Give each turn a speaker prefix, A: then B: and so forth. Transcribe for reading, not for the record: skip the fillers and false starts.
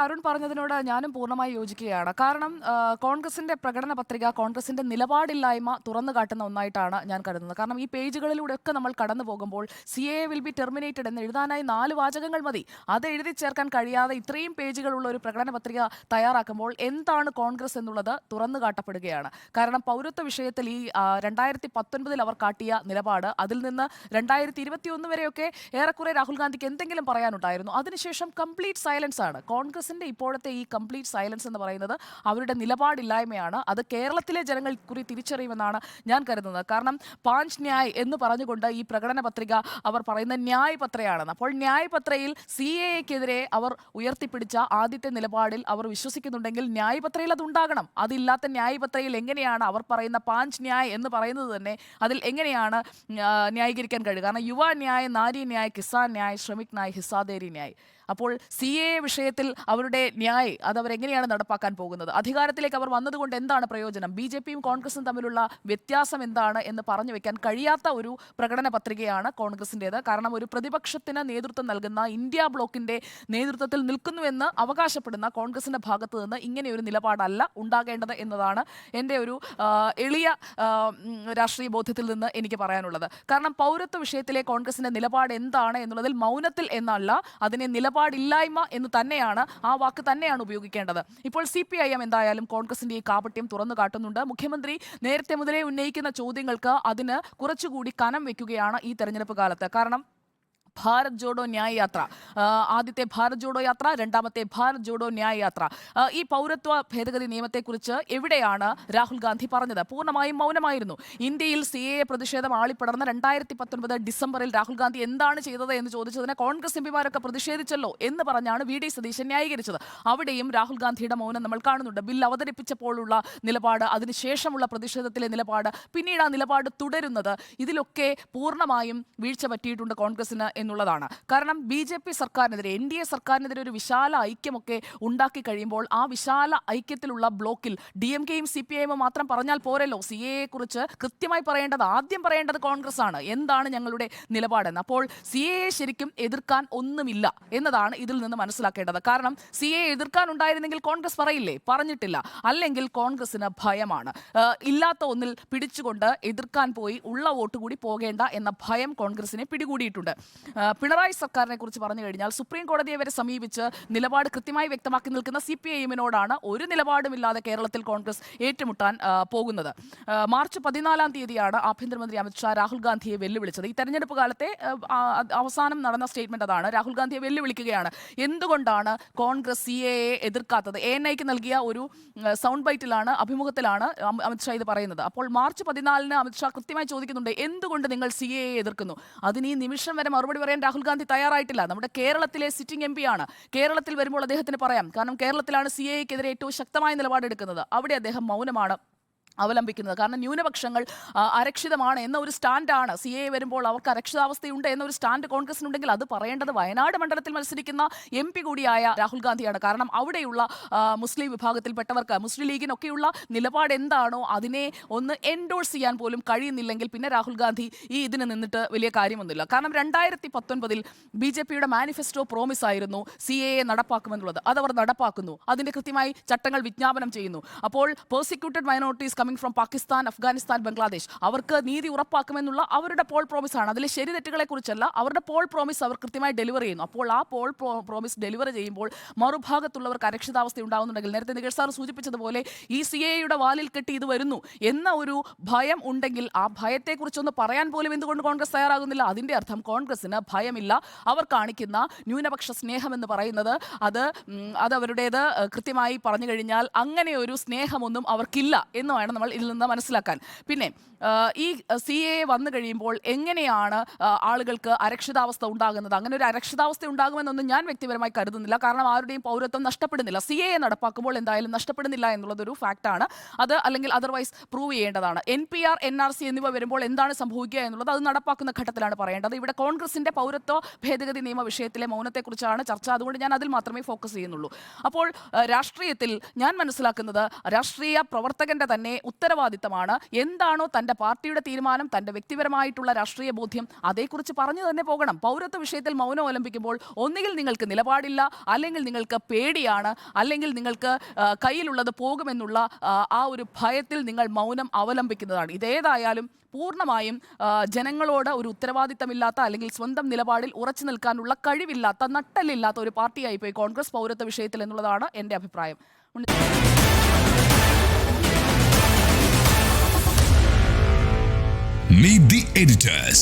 A: അരുൺ പറഞ്ഞതിനോട് ഞാനും പൂർണ്ണമായി യോജിക്കുകയാണ്. കാരണം കോൺഗ്രസിന്റെ പ്രകടന പത്രിക കോൺഗ്രസിന്റെ നിലപാടില്ലായ്മ തുറന്നു കാട്ടുന്ന ഒന്നായിട്ടാണ് ഞാൻ കരുതുന്നത്. കാരണം ഈ പേജുകളിലൂടെയൊക്കെ നമ്മൾ കടന്നു പോകുമ്പോൾ CAA വിൽ ബി ടെർമിനേറ്റഡ് എന്ന് എഴുതാനായി 4 വാചകങ്ങൾ മതി. അത് എഴുതി ചേർക്കാൻ കഴിയാതെ ഇത്രയും പേജുകളുള്ള ഒരു പ്രകടന പത്രിക തയ്യാറാക്കുമ്പോൾ എന്താണ് കോൺഗ്രസ് എന്നുള്ളത് തുറന്നു കാട്ടപ്പെടുകയാണ്. കാരണം പൗരത്വ വിഷയത്തിൽ ഈ 2019 അവർ കാട്ടിയ നിലപാട്, അതിൽ നിന്ന് 2021 വരെയൊക്കെ ഏറെക്കുറെ രാഹുൽ ഗാന്ധിക്ക് എന്തെങ്കിലും പറയാനുണ്ടായിരുന്നു. അതിനുശേഷം കംപ്ലീറ്റ് സൈലൻസ് ആണ്. കോൺഗ്രസിന്റെ ഇപ്പോഴത്തെ ഈ കംപ്ലീറ്റ് സൈലൻസ് എന്ന് പറയുന്നത് അവരുടെ നിലപാടില്ലായ്മയാണ്. അത് കേരളത്തിലെ ജനങ്ങൾ കുറി തിരിച്ചറിയുമെന്നാണ് ഞാൻ കരുതുന്നത്. കാരണം പാഞ്ച് ന്യായ് എന്ന് പറഞ്ഞുകൊണ്ട് ഈ പ്രകടന പത്രിക അവർ പറയുന്ന ന്യായ് പത്രയാണെന്ന്. അപ്പോൾ ന്യായ് പത്രയിൽ CAA-ക്കെതിരെ അവർ ഉയർത്തിപ്പിടിച്ച ആദ്യത്തെ നിലപാടിൽ അവർ വിശ്വസിക്കുന്നുണ്ടെങ്കിൽ ന്യായ് പത്രയിൽ അതുണ്ടാകണം. അതില്ലാത്ത ന്യായ് പത്രയിൽ എങ്ങനെയാണ് അവർ പറയുന്ന പാഞ്ച് ന്യായ് എന്ന് പറയുന്നത് തന്നെ അതിൽ എങ്ങനെയാണ് ന്യായീകരിക്കാൻ കഴിയുക? കാരണം യുവ ന്യായ്, നാരി ന്യായ്, കിസാൻ ന്യായ്, ശ്രമിക് ന്യായ്, ഹിസാദേരി ന്യായ്. അപ്പോൾ CAA വിഷയത്തിൽ അവരുടെ ന്യായ് അത് അവരെങ്ങനെയാണ് നടപ്പാക്കാൻ പോകുന്നത്? അധികാരത്തിലേക്ക് അവർ വന്നതുകൊണ്ട് എന്താണ് പ്രയോജനം? BJP-യും കോൺഗ്രസും തമ്മിലുള്ള വ്യത്യാസം എന്താണ് എന്ന് പറഞ്ഞു വെക്കാൻ കഴിയാത്ത ഒരു പ്രകടന പത്രികയാണ് കോൺഗ്രസിൻ്റേത്. കാരണം ഒരു പ്രതിപക്ഷത്തിന് നേതൃത്വം നൽകുന്ന ഇന്ത്യ ബ്ലോക്കിന്റെ നേതൃത്വത്തിൽ നിൽക്കുന്നുവെന്ന് അവകാശപ്പെടുന്ന കോൺഗ്രസിന്റെ ഭാഗത്ത് നിന്ന് ഇങ്ങനെയൊരു നിലപാടല്ല ഉണ്ടാകേണ്ടത് എന്നതാണ് എൻ്റെ ഒരു എളിയ രാഷ്ട്രീയ ബോധ്യത്തിൽ നിന്ന് എനിക്ക് പറയാനുള്ളത്. കാരണം പൗരത്വ വിഷയത്തിലെ കോൺഗ്രസിന്റെ നിലപാട് എന്താണ് എന്നുള്ളതിൽ മൗനത്തിൽ എന്നല്ല, അതിനെ നിലപാടില്ലായ്മ എന്ന് തന്നെയാണ്, ആ വാക്ക് തന്നെയാണ് ഉപയോഗിക്കേണ്ടത്. ഇപ്പോൾ CPIM എന്തായാലും കോൺഗ്രസിന്റെ ഈ കാപട്യം തുറന്നു കാട്ടുന്നുണ്ട്. മുഖ്യമന്ത്രി നേരത്തെ മുതലേ ഉന്നയിക്കുന്ന ചോദ്യങ്ങൾക്ക് അതിന് കുറച്ചുകൂടി കനം വെക്കുകയാണ് ഈ തെരഞ്ഞെടുപ്പ് കാലത്ത്. കാരണം ഭാരത് ജോഡോ ന്യായ് യാത്ര, ആദ്യത്തെ ഭാരത് ജോഡോ യാത്ര, രണ്ടാമത്തെ ഭാരത് ജോഡോ ന്യായ് യാത്ര, ഈ പൗരത്വ ഭേദഗതി നിയമത്തെക്കുറിച്ച് എവിടെയാണ് രാഹുൽ ഗാന്ധി പറഞ്ഞത്? പൂർണ്ണമായും മൗനമായിരുന്നു. ഇന്ത്യയിൽ CAA പ്രതിഷേധം ആളിപ്പടർന്ന 2019 ഡിസംബറിൽ രാഹുൽ ഗാന്ധി എന്താണ് ചെയ്തത് എന്ന് ചോദിച്ചതിന് കോൺഗ്രസ് എംപിമാരൊക്കെ പ്രതിഷേധിച്ചല്ലോ എന്ന് പറഞ്ഞാണ് VD സതീശൻ ന്യായീകരിച്ചത്. അവിടെയും രാഹുൽ ഗാന്ധിയുടെ മൗനം നമ്മൾ കാണുന്നുണ്ട്. ബിൽ അവതരിപ്പിച്ചപ്പോഴുള്ള നിലപാട്, അതിനുശേഷമുള്ള പ്രതിഷേധത്തിലെ നിലപാട്, പിന്നീട് ആ നിലപാട് തുടരുന്നത്, ഇതിലൊക്കെ പൂർണ്ണമായും വീഴ്ച പറ്റിയിട്ടുണ്ട് കോൺഗ്രസിന് എന്നുള്ളതാണ്. കാരണം BJP സർക്കാരിനെതിരെ, NDA സർക്കാരിനെതിരെ ഒരു വിശാല ഐക്യമൊക്കെ ഉണ്ടാക്കി കഴിയുമ്പോൾ ആ വിശാല ഐക്യത്തിലുള്ള ബ്ലോക്കിൽ DMK-യും CPI-യും മാത്രം പറഞ്ഞാൽ പോരല്ലോ. CAA കുറിച്ച് കൃത്യമായി ആദ്യം പറയേണ്ടത് കോൺഗ്രസ് ആണ്. എന്താണ് ഞങ്ങളുടെ നിലപാടെന്ന്. അപ്പോൾ CAA ശരിക്കും എതിർക്കാൻ ഒന്നുമില്ല എന്നതാണ് ഇതിൽ നിന്ന് മനസ്സിലാക്കേണ്ടത്. കാരണം CAA എതിർക്കാൻ ഉണ്ടായിരുന്നെങ്കിൽ കോൺഗ്രസ് പറയില്ലേ? പറഞ്ഞിട്ടില്ല. അല്ലെങ്കിൽ കോൺഗ്രസിന് ഭയമാണ്. ഇല്ലാത്ത ഒന്നിൽ പിടിച്ചുകൊണ്ട് എതിർക്കാൻ പോയി ഉള്ള വോട്ട് കൂടി പോകേണ്ട എന്ന ഭയം കോൺഗ്രസിനെ പിടികൂടിയിട്ടുണ്ട്. പിണറായി സർക്കാരിനെ കുറിച്ച് പറഞ്ഞു കഴിഞ്ഞാൽ സുപ്രീം കോടതിയെ വരെ സമീപിച്ച് നിലപാട് കൃത്യമായി വ്യക്തമാക്കി നിൽക്കുന്ന CPIM-നോടാണ് ഒരു നിലപാടുമില്ലാതെ കേരളത്തിൽ കോൺഗ്രസ് ഏറ്റുമുട്ടാൻ പോകുന്നത്. മാർച്ച് 14-ാം തീയതിയാണ് ആഭ്യന്തരമന്ത്രി അമിത്ഷാ രാഹുൽ ഗാന്ധിയെ വെല്ലുവിളിച്ചത്. ഈ തെരഞ്ഞെടുപ്പ് കാലത്തെ അവസാനം നടന്ന സ്റ്റേറ്റ്മെന്റ് അതാണ്. രാഹുൽ ഗാന്ധിയെ വെല്ലുവിളിക്കുകയാണ്. എന്തുകൊണ്ടാണ് കോൺഗ്രസ് CAA എതിർക്കാത്തത്? ANI-ക്ക് നൽകിയ ഒരു സൗണ്ട് ബൈറ്റിലാണ്, അഭിമുഖത്തിലാണ് അമിത്ഷാ ഇത് പറയുന്നത്. അപ്പോൾ മാർച്ച് 14-ന് അമിത്ഷാ കൃത്യമായി ചോദിക്കുന്നുണ്ട്, എന്തുകൊണ്ട് നിങ്ങൾ CAA എതിർക്കുന്നു? അതിന് ഈ നിമിഷം വരെ മറുപടി പറയാൻ രാഹുൽ ഗാന്ധി തയ്യാറായിട്ടില്ല. നമ്മുടെ കേരളത്തിലെ സിറ്റിംഗ് MP ആണ്. കേരളത്തിൽ വരുമ്പോൾ അദ്ദേഹത്തിന് പറയാം. കാരണം കേരളത്തിലാണ് CAA-ക്കെതിരെ ഏറ്റവും ശക്തമായ നിലപാടെടുക്കുന്നത്. അവിടെ അദ്ദേഹം മൗനമാണ് അവലംബിക്കുന്നത്. കാരണം ന്യൂനപക്ഷങ്ങൾ അരക്ഷിതമാണ് എന്ന ഒരു സ്റ്റാൻഡാണ്. CAA വരുമ്പോൾ അവർക്ക് അരക്ഷിതാവസ്ഥയുണ്ട് എന്നൊരു സ്റ്റാൻഡ് കോൺഗ്രസിനുണ്ടെങ്കിൽ അത് പറയേണ്ടത് വയനാട് മണ്ഡലത്തിൽ മത്സരിക്കുന്ന MP കൂടിയായ രാഹുൽ ഗാന്ധിയാണ്. കാരണം അവിടെയുള്ള മുസ്ലിം വിഭാഗത്തിൽപ്പെട്ടവർക്ക്, മുസ്ലിം ലീഗിനൊക്കെയുള്ള നിലപാട് എന്താണോ അതിനെ ഒന്ന് എൻഡോഴ്സ് ചെയ്യാൻ പോലും കഴിയുന്നില്ലെങ്കിൽ പിന്നെ രാഹുൽ ഗാന്ധി ഇതിന് നിന്നിട്ട് വലിയ കാര്യമൊന്നുമില്ല. കാരണം 2019 BJP-യുടെ മാനിഫെസ്റ്റോ പ്രോമിസ് ആയിരുന്നു CAA നടപ്പാക്കുമെന്നുള്ളത്. അതവർ നടപ്പാക്കുന്നു. അതിന്റെ കൃത്യമായി ചട്ടങ്ങൾ വിജ്ഞാപനം ചെയ്യുന്നു. അപ്പോൾ persecuted minorities coming from Pakistan, Afghanistan, Bangladesh, അവർക്ക് നീതി ഉറപ്പാക്കുമെന്നുള്ള അവരുടെ പോൾ പ്രോമിസ് ആണ്. അതിലെ ശരി തെറ്റുകളെ കുറിച്ചല്ല, അവരുടെ പോൾ പ്രോമിസ് അവർ കൃത്യമായി ഡെലിവർ ചെയ്യുന്നു. അപ്പോൾ ആ പോൾ പ്രോമിസ് ഡെലിവർ ചെയ്യുമ്പോൾ മറുഭാഗത്തുള്ളവർക്ക് അരക്ഷിതാവസ്ഥ ഉണ്ടാകുന്നുണ്ടെങ്കിൽ, നേരത്തെ നികേഷ് സാർ സൂചിപ്പിച്ചതുപോലെ ഈ CAA-യുടെ വാലിൽ കെട്ടി ഇത് വരുന്നു എന്ന ഒരു ഭയം ഉണ്ടെങ്കിൽ ആ ഭയത്തെക്കുറിച്ചൊന്ന് പറയാൻ പോലും എന്തുകൊണ്ട് കോൺഗ്രസ് തയ്യാറാകുന്നില്ല? അതിന്റെ അർത്ഥം കോൺഗ്രസിന് ഭയമില്ല. അവർ കാണിക്കുന്ന ന്യൂനപക്ഷ സ്നേഹം എന്ന് പറയുന്നത് അത് അവരുടേത് കൃത്യമായി പറഞ്ഞു കഴിഞ്ഞാൽ അങ്ങനെ ഒരു സ്നേഹമൊന്നും അവർക്കില്ല എന്ന് വേണം നമ്മൾ ഇതിൽ നിന്ന് മനസ്സിലാക്കാൻ. പിന്നെ ഈ CAA വന്നു കഴിയുമ്പോൾ എങ്ങനെയാണ് ആളുകൾക്ക് അരക്ഷിതാവസ്ഥ ഉണ്ടാകുന്നത്? അങ്ങനെ ഒരു അരക്ഷിതാവസ്ഥ ഉണ്ടാകുമെന്നൊന്നും ഞാൻ വ്യക്തിപരമായി കരുതുന്നില്ല. കാരണം ആരുടെയും പൗരത്വം നഷ്ടപ്പെടുന്നില്ല. CAA നടപ്പാക്കുമ്പോൾ എന്തായാലും നഷ്ടപ്പെടുന്നില്ല എന്നുള്ളതൊരു ഫാക്റ്റാണ്. അത് അല്ലെങ്കിൽ അതർവൈസ് പ്രൂവ് ചെയ്യേണ്ടതാണ്. NPR, NRC എന്നിവ വരുമ്പോൾ എന്താണ് സംഭവിക്കുക എന്നുള്ളത് അത് നടപ്പാക്കുന്ന ഘട്ടത്തിലാണ് പറയേണ്ടത്. ഇവിടെ കോൺഗ്രസിന്റെ പൗരത്വ ഭേദഗതി നിയമ വിഷയത്തിലെ മൗനത്തെക്കുറിച്ചാണ് ചർച്ച. അതുകൊണ്ട് ഞാൻ അതിൽ മാത്രമേ ഫോക്കസ് ചെയ്യുന്നുള്ളൂ. അപ്പോൾ രാഷ്ട്രീയത്തിൽ ഞാൻ മനസ്സിലാക്കുന്നത് രാഷ്ട്രീയ പ്രവർത്തകന്റെ തന്നെ ഉത്തരവാദിത്തമാണ്. എന്താണോ തന്റെ പാർട്ടിയുടെ തീരുമാനം, തന്റെ വ്യക്തിപരമായിട്ടുള്ള രാഷ്ട്രീയ ബോധ്യം, അതേക്കുറിച്ച് പറഞ്ഞു തന്നെ പോകണം. പൗരത്വ വിഷയത്തിൽ മൗനം അവലംബിക്കുമ്പോൾ ഒന്നുകിൽ നിങ്ങൾക്ക് നിലപാടില്ല, അല്ലെങ്കിൽ നിങ്ങൾക്ക് പേടിയാണ്, അല്ലെങ്കിൽ നിങ്ങൾക്ക് കയ്യിലുള്ളത് പോകുമെന്നുള്ള ആ ഒരു ഭയത്തിൽ നിങ്ങൾ മൗനം അവലംബിക്കുന്നതാണ്. ഇതേതായാലും പൂർണ്ണമായും ജനങ്ങളോട് ഒരു ഉത്തരവാദിത്തമില്ലാത്ത, അല്ലെങ്കിൽ സ്വന്തം നിലപാടിൽ ഉറച്ചു നിൽക്കാനുള്ള കഴിവില്ലാത്ത, നട്ടല്ലില്ലാത്ത ഒരു പാർട്ടിയായി പോയി കോൺഗ്രസ് പൗരത്വ വിഷയത്തിൽ എന്നുള്ളതാണ് എൻ്റെ അഭിപ്രായം.
B: Meet the editors.